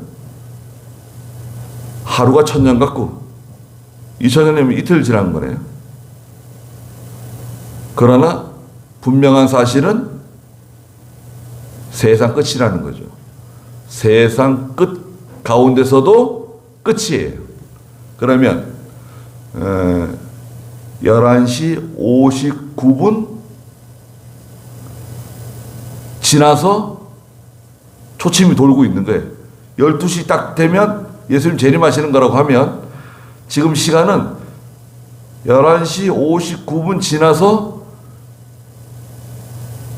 하루가 천년 같고 2000년이면 이틀 지난 거네요. 그러나 분명한 사실은 세상 끝이라는 거죠. 세상 끝 가운데서도 끝이에요. 그러면 11시 59분 지나서 초침이 돌고 있는 거예요. 12시 딱 되면 예수님 재림하시는 거라고 하면 지금 시간은 11시 59분 지나서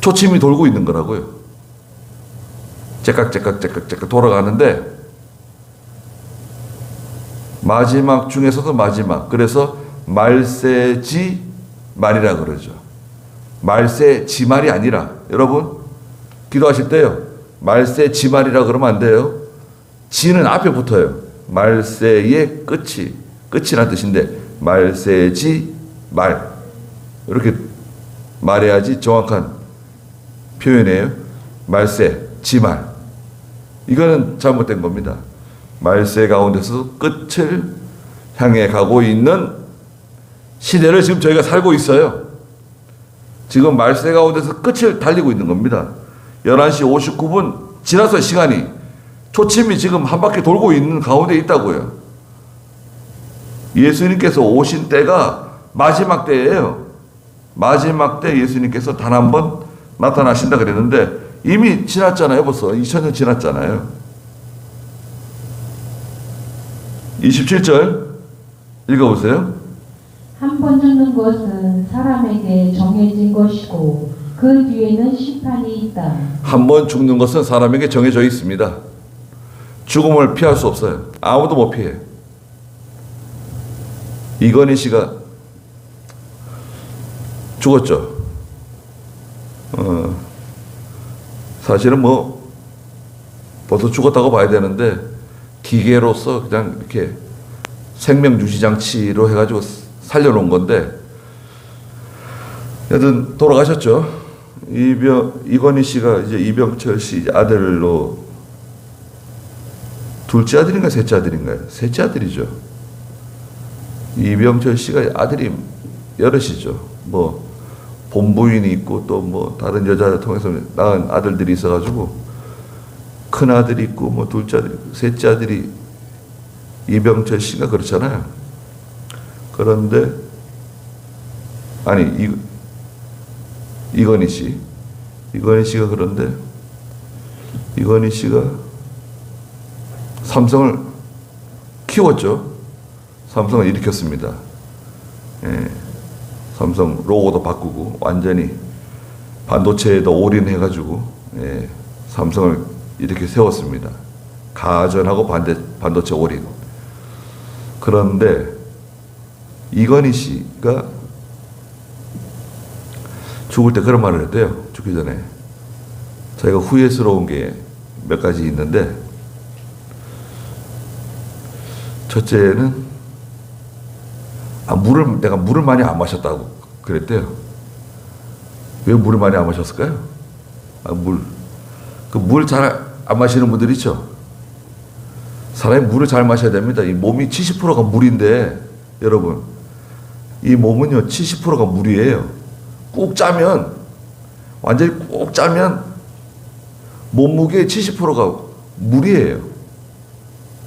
초침이 돌고 있는 거라고요. 째깍째깍 돌아가는데 마지막 중에서도 마지막. 그래서 말세지 말이라 그러죠. 말세지 말이 아니라 여러분 기도하실 때요. 말세지 말이라 그러면 안 돼요. 지는 앞에 붙어요. 말세의 끝이란 뜻인데 말세지 말 이렇게 말해야지 정확한 표현이에요. 말세, 지말. 이거는 잘못된 겁니다. 말세 가운데서 끝을 향해 가고 있는 시대를 지금 저희가 살고 있어요. 지금 말세 가운데서 끝을 달리고 있는 겁니다. 11시 59분 지나서 시간이 초침이 지금 한 바퀴 돌고 있는 가운데 있다고요. 예수님께서 오신 때가 마지막 때예요. 마지막 때 예수님께서 단 한 번 나타나신다 그랬는데 이미 지났잖아요. 벌써 2000년 지났잖아요. 27절 읽어보세요. 한 번 죽는 것은 사람에게 정해진 것이고 그 뒤에는 심판이 있다. 한 번 죽는 것은 사람에게 정해져 있습니다. 죽음을 피할 수 없어요. 아무도 못 피해. 이건희 씨가 죽었죠. 사실은 뭐 벌써 죽었다고 봐야 되는데 기계로서 그냥 이렇게 생명 유지 장치로 해가지고 살려놓은 건데 여튼 돌아가셨죠. 이건희 씨가 이제 이병철 씨 아들로 둘째 아들인가 셋째 아들인가요? 셋째 아들이죠. 이병철 씨가 아들이 여럿이죠. 뭐 본부인이 있고 또 뭐 다른 여자를 통해서 낳은 아들들이 있어가지고 큰 아들이 있고 뭐 둘째 아들, 셋째 아들이 이병철 씨가 그렇잖아요. 그런데 아니 이건희 씨가 그런데 이건희 씨가 삼성을 키웠죠. 삼성을 일으켰습니다. 예. 삼성 로고도 바꾸고 완전히 반도체에도 올인해가지고 예, 삼성을 이렇게 세웠습니다. 가전하고 반도체 올인. 그런데 이건희 씨가 죽을 때 그런 말을 했대요. 죽기 전에. 자기가 후회스러운 게 몇 가지 있는데 첫째는 내가 물을 많이 안 마셨다고 그랬대요. 왜 물을 많이 안 마셨을까요? 물 잘 안 마시는 분들 있죠? 사람이 물을 잘 마셔야 됩니다. 이 몸이 70%가 물인데, 여러분, 이 몸은요, 70%가 물이에요. 꾹 짜면, 완전히 꾹 짜면, 몸무게의 70%가 물이에요.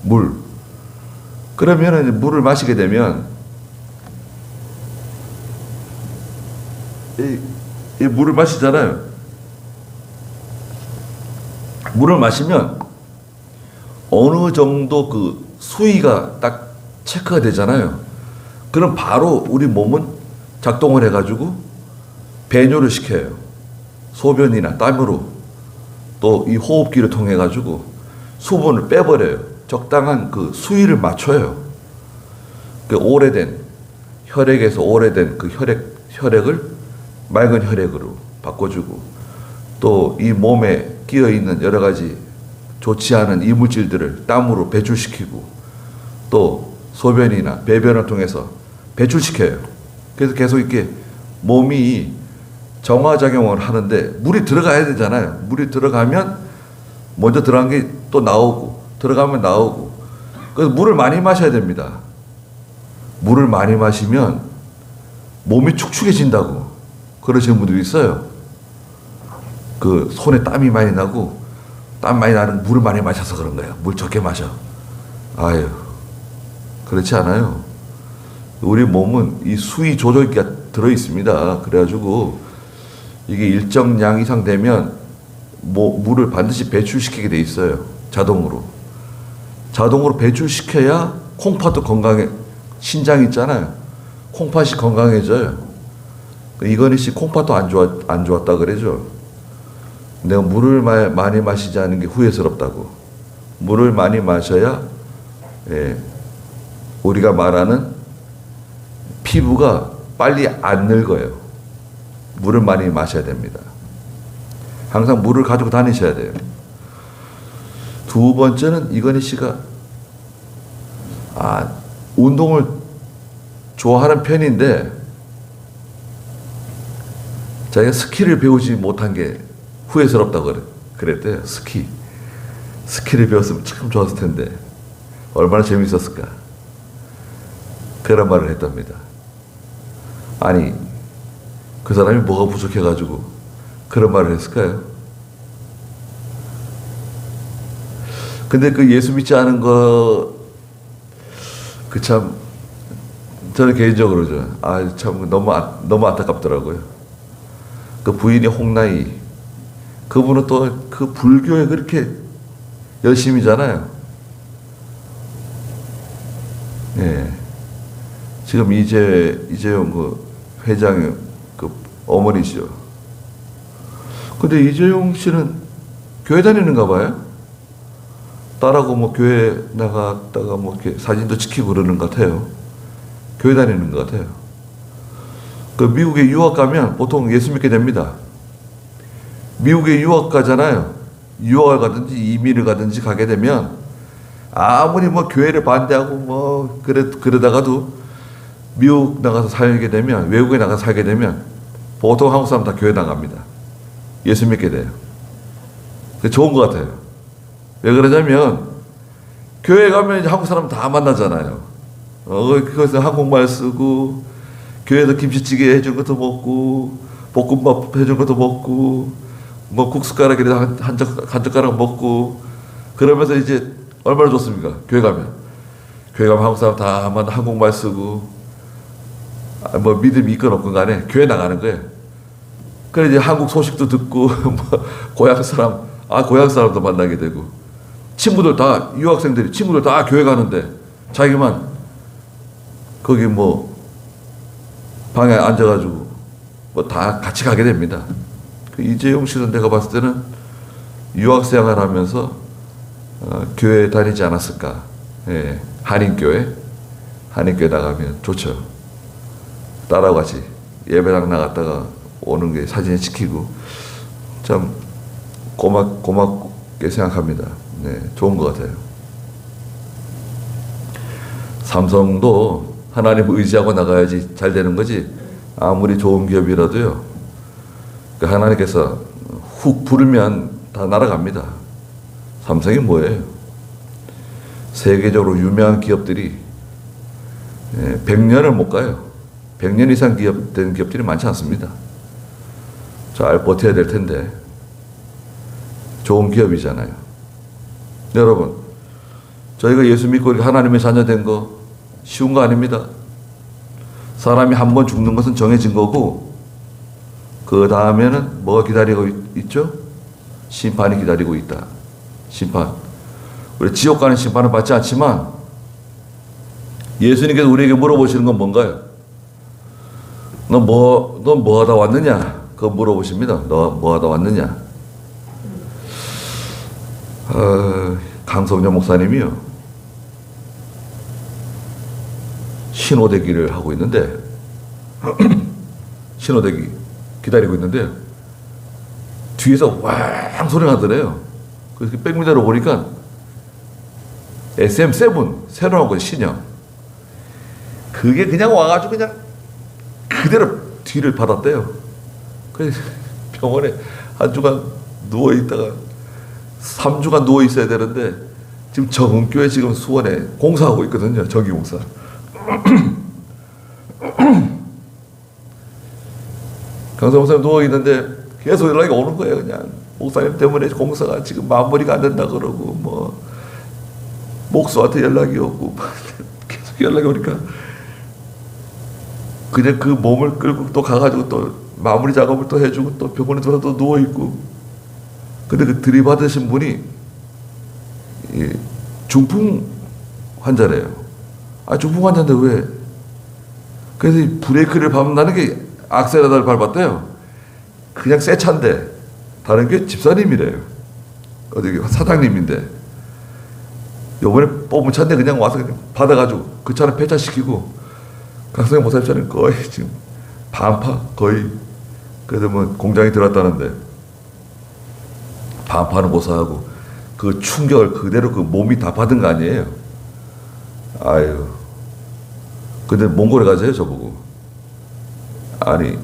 물. 그러면 물을 마시게 되면, 이 물을 마시잖아요. 물을 마시면 어느 정도 그 수위가 딱 체크가 되잖아요. 그럼 바로 우리 몸은 작동을 해가지고 배뇨를 시켜요. 소변이나 땀으로 또 이 호흡기를 통해 가지고 수분을 빼버려요. 적당한 그 수위를 맞춰요. 그 오래된 혈액에서 오래된 그 혈액을 맑은 혈액으로 바꿔주고 또 이 몸에 끼어 있는 여러 가지 좋지 않은 이물질들을 땀으로 배출시키고 또 소변이나 배변을 통해서 배출시켜요. 그래서 계속 이렇게 몸이 정화작용을 하는데 물이 들어가야 되잖아요. 물이 들어가면 먼저 들어간 게 또 나오고 들어가면 나오고 그래서 물을 많이 마셔야 됩니다. 물을 많이 마시면 몸이 축축해진다고 그러시는 분들이 있어요. 그 손에 땀이 많이 나고 땀 많이 나는 물을 많이 마셔서 그런 거예요. 물 적게 마셔. 아유, 그렇지 않아요. 우리 몸은 이 수위 조절기가 들어 있습니다. 그래가지고 이게 일정 량 이상 되면 물을 반드시 배출시키게 돼 있어요. 자동으로 배출시켜야 콩팥도 건강해. 신장 있잖아요. 콩팥이 건강해져요. 이건희 씨 콩팥도 안 좋았다 그러죠. 내가 물을 많이 마시지 않은 게 후회스럽다고. 물을 많이 마셔야 우리가 말하는 피부가 빨리 안 늙어요. 물을 많이 마셔야 됩니다. 항상 물을 가지고 다니셔야 돼요. 두 번째는 이건희 씨가 운동을 좋아하는 편인데 자기가 스키를 배우지 못한 게 후회스럽다고 그랬대요. 스키를 배웠으면 참 좋았을 텐데 얼마나 재밌었을까 그런 말을 했답니다. 아니 그 사람이 뭐가 부족해가지고 그런 말을 했을까요? 근데 그 예수 믿지 않은 거 그 참 저는 개인적으로 참 너무 안타깝더라고요. 그 부인이 홍나이 그분은 또 그 불교에 그렇게 열심이잖아요. 예. 지금 이재용 그 회장의 그 어머니시죠. 근데 이재용 씨는 교회 다니는가 봐요. 딸하고 뭐 교회 나갔다가 뭐 이렇게 사진도 찍히고 그러는 것 같아요. 교회 다니는 것 같아요. 그 미국에 유학 가면 보통 예수 믿게 됩니다. 미국에 유학 가잖아요. 유학을 가든지 이민을 가든지 가게 되면 아무리 뭐 교회를 반대하고 뭐 그러다가도 미국 나가서 살게 되면 외국에 나가서 살게 되면 보통 한국 사람 다 교회 나갑니다. 예수 믿게 돼요. 그게 좋은 것 같아요. 왜 그러냐면 교회 가면 이제 한국 사람 다 만나잖아요. 그래서 한국말 쓰고 교회에서 김치찌개 해준 것도 먹고 볶음밥 해준 것도 먹고 뭐 국숟가락이라도 한 젓가락 먹고 그러면서 이제 얼마나 좋습니까? 교회 가면 한국 사람 다 만나 한국말 쓰고 뭐 믿음이 있건 없건 간에 교회 나가는 거예요. 그래 이제 한국 소식도 듣고 뭐 고향 사람도 만나게 되고 친구들 다 교회 가는데 자기만 거기 뭐 방에 앉아가지고 뭐 다 같이 가게 됩니다. 그 이재용 씨는 내가 봤을 때는 유학생활 하면서 교회 다니지 않았을까. 예, 한인교회 나가면 좋죠. 딸하고 같이 예배당 나갔다가 오는 게 사진에 찍히고 참 고맙게 생각합니다. 네, 좋은 것 같아요. 삼성도 하나님을 의지하고 나가야지 잘 되는 거지. 아무리 좋은 기업이라도요. 그 하나님께서 훅 부르면 다 날아갑니다. 삼성이 뭐예요? 세계적으로 유명한 기업들이 100년을 못 가요. 100년 이상 된 기업들이 많지 않습니다. 잘 버텨야 될 텐데 좋은 기업이잖아요. 여러분, 저희가 예수 믿고 이렇게 하나님의 자녀 된 거 쉬운 거 아닙니다. 사람이 한 번 죽는 것은 정해진 거고 그 다음에는 뭐가 기다리고 있죠? 심판이 기다리고 있다. 심판. 우리 지옥 가는 심판은 받지 않지만 예수님께서 우리에게 물어보시는 건 뭔가요? 너 뭐 하다 왔느냐? 그거 물어보십니다. 너 뭐 하다 왔느냐? 강성녀 목사님이요. 신호대기를 하고 있는데 신호대기 기다리고 있는데 뒤에서 왕 소리가 나더래요. 그래서 백미러로 보니까 SM7 새로 나온 거 신형. 그게 그냥 와가지고 그냥 그대로 뒤를 받았대요. 그래서 병원에 한 주간 누워 있다가 3주간 누워 있어야 되는데 지금 정은교회 지금 수원에 공사하고 있거든요. 전기공사. 강사 목사님 누워 있는데 계속 연락이 오는 거예요. 그냥 목사님 때문에 공사가 지금 마무리가 안 된다 그러고 뭐 목수한테 연락이 오고 계속 연락이 오니까 그냥 그 몸을 끌고 또 가가지고 또 마무리 작업을 또 해주고 또 병원에 들어서 또 누워 있고. 근데 그 들이받으신 분이 중풍 환자래요. 아, 중풍 환자인데 왜? 그래서 이 브레이크를 밟는다는 게 악셀레라를 밟았대요. 그냥 새 차인데 다른 게 집사님이래요. 어디 사장님인데 요번에 뽑은 차인데 그냥 와서 그냥 받아가지고 그 차를 폐차시키고 강성영 목사님처럼 거의 지금 반파 거의 그래도 뭐 공장에 들어왔다는데 반파는 고사하고 그 충격을 그대로 그 몸이 다 받은 거 아니에요. 아유. 근데 몽골에 가세요 저보고. 아니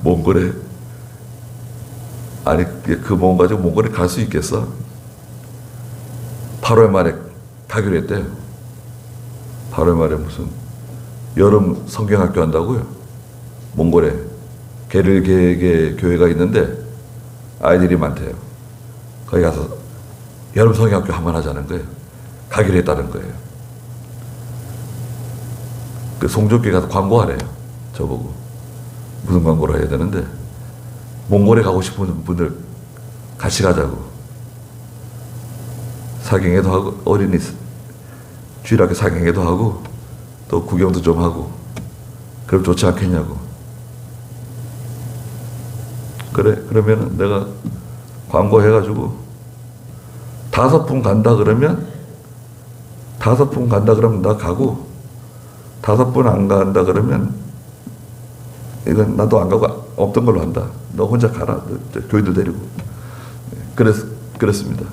몽골에 아니 그 몸 가지고 몽골에 갈 수 있겠어? 8월 말에 가기로 했대요. 8월 말에 무슨 여름 성경학교 한다고요? 몽골에 게르게게 교회가 있는데 아이들이 많대요. 거기 가서 여름 성경학교 한번 하자는 거예요. 가기로 했다는 거예요. 그 송조교회 가서 광고하래요. 저보고 무슨 광고를 해야 되는데 몽골에 가고 싶은 분들 같이 가자고. 사경회도 하고 어린이 주일학교 사경회도 하고 또 구경도 좀 하고 그럼 좋지 않겠냐고. 그래 그러면 내가 광고해가지고 5분 간다 그러면 5분 간다 그러면 나 가고 5분 안 간다 그러면 이건 나도 안 가고 없던 걸로 한다. 너 혼자 가라. 교인들 데리고. 그랬습니다.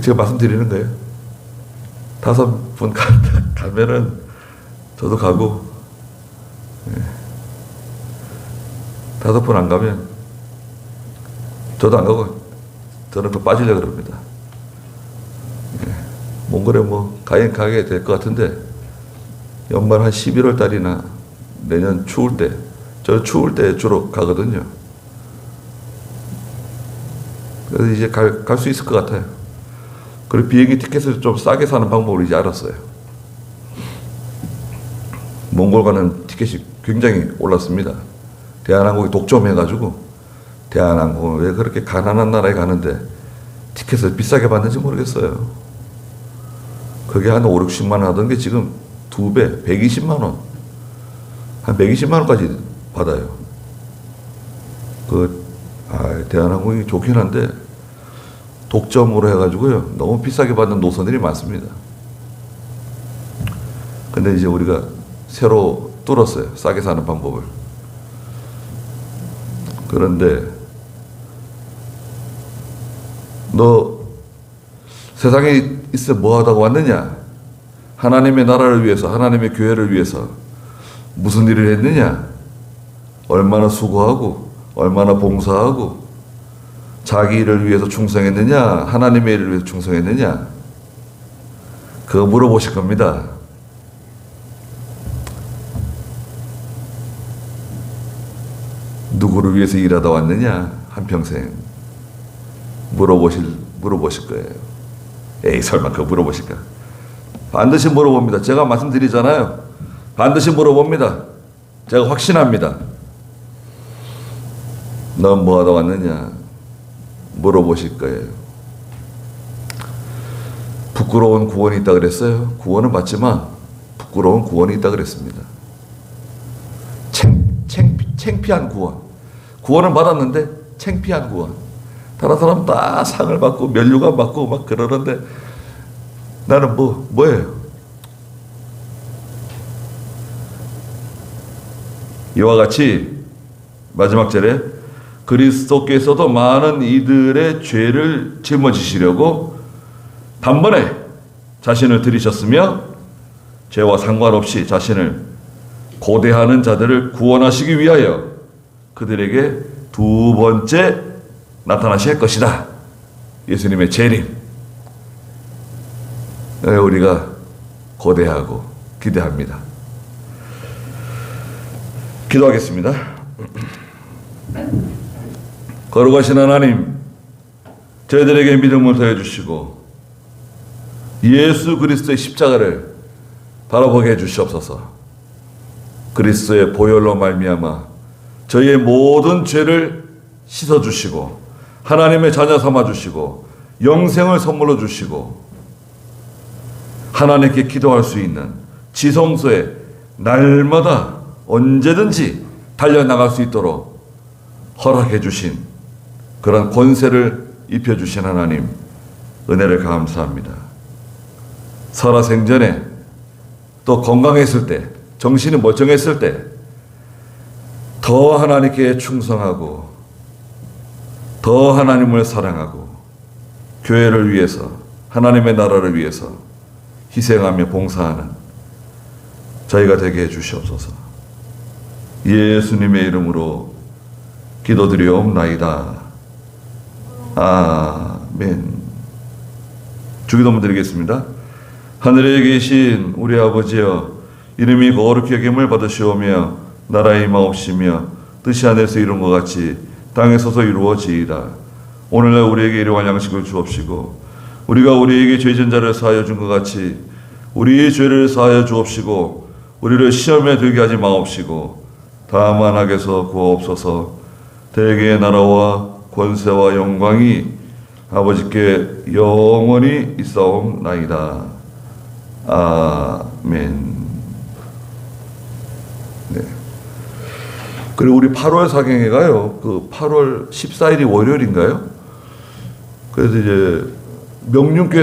제가 말씀드리는 거예요. 5분 가면은 저도 가고 5분 안 가면 저도 안 가고 저는 또 빠지려고 그럽니다. 몽골에 뭐 가게 될 것 같은데 연말 한 11월 달이나 내년 추울 때 저는 추울 때 주로 가거든요. 그래서 이제 갈 수 있을 것 같아요. 그리고 비행기 티켓을 좀 싸게 사는 방법을 이제 알았어요. 몽골 가는 티켓이 굉장히 올랐습니다. 대한항공이 독점해가지고 대한항공 왜 그렇게 가난한 나라에 가는데 티켓을 비싸게 받는지 모르겠어요. 그게 한 5, 60만 원 하던 게 지금 2배, 120만 원. 한 120만 원까지 받아요. 대한항공이 좋긴 한데 독점으로 해가지고요. 너무 비싸게 받는 노선들이 많습니다. 근데 이제 우리가 새로 뚫었어요. 싸게 사는 방법을. 그런데 너 세상에 있어 뭐 하다가 왔느냐? 하나님의 나라를 위해서, 하나님의 교회를 위해서 무슨 일을 했느냐? 얼마나 수고하고, 얼마나 봉사하고, 자기 일을 위해서 충성했느냐? 하나님의 일을 위해서 충성했느냐? 그거 물어보실 겁니다. 누구를 위해서 일하다 왔느냐? 한평생. 물어보실 거예요. 에이, 설마 그거 물어보실까? 반드시 물어봅니다. 제가 말씀드리잖아요. 반드시 물어봅니다. 제가 확신합니다. 넌 뭐 하다 왔느냐? 물어보실 거예요. 부끄러운 구원이 있다 그랬어요. 구원은 받지만 부끄러운 구원이 있다 그랬습니다. 창피한 구원. 구원은 받았는데 창피한 구원. 다른 사람 다 상을 받고 면류관 받고 막 그러는데 나는 뭐예요? 이와 같이 마지막 절에 그리스도께서도 많은 이들의 죄를 짊어지시려고 단번에 자신을 들이셨으며 죄와 상관없이 자신을 고대하는 자들을 구원하시기 위하여 그들에게 두 번째 나타나실 것이다. 예수님의 재림. 우리가 고대하고 기대합니다. 기도하겠습니다. 거룩하신 하나님, 저희들에게 믿음을 더해주시고 예수 그리스도의 십자가를 바라보게 해주시옵소서. 그리스도의 보혈로 말미암아 저희의 모든 죄를 씻어주시고 하나님의 자녀 삼아주시고 영생을 선물로 주시고 하나님께 기도할 수 있는 지성소에 날마다 언제든지 달려나갈 수 있도록 허락해 주신 그런 권세를 입혀주신 하나님 은혜를 감사합니다. 살아생전에 또 건강했을 때 정신이 멀쩡했을 때 더 하나님께 충성하고 더 하나님을 사랑하고 교회를 위해서 하나님의 나라를 위해서 희생하며 봉사하는 저희가 되게 해주시옵소서. 예수님의 이름으로 기도드리옵나이다. 아멘. 주기도문 드리겠습니다. 하늘에 계신 우리 아버지여, 이름이 거룩히 여김을 받으시오며 나라의 임하옵시며 뜻이 하늘에서 이룬 것 같이 땅에서도 이루어지이다. 오늘날 우리에게 일용할 양식을 주옵시고 우리가 우리에게 죄진 자를 사하여 준 것 같이 우리의 죄를 사하여 주옵시고 우리를 시험에 들게 하지 마옵시고 다만 악에서 구하옵소서. 대개의 나라와 권세와 영광이 아버지께 영원히 있사옵나이다. 아멘. 네. 그리고 우리 8월 사경회가요, 그 8월 14일이 월요일인가요? 그래서 이제 명륜교회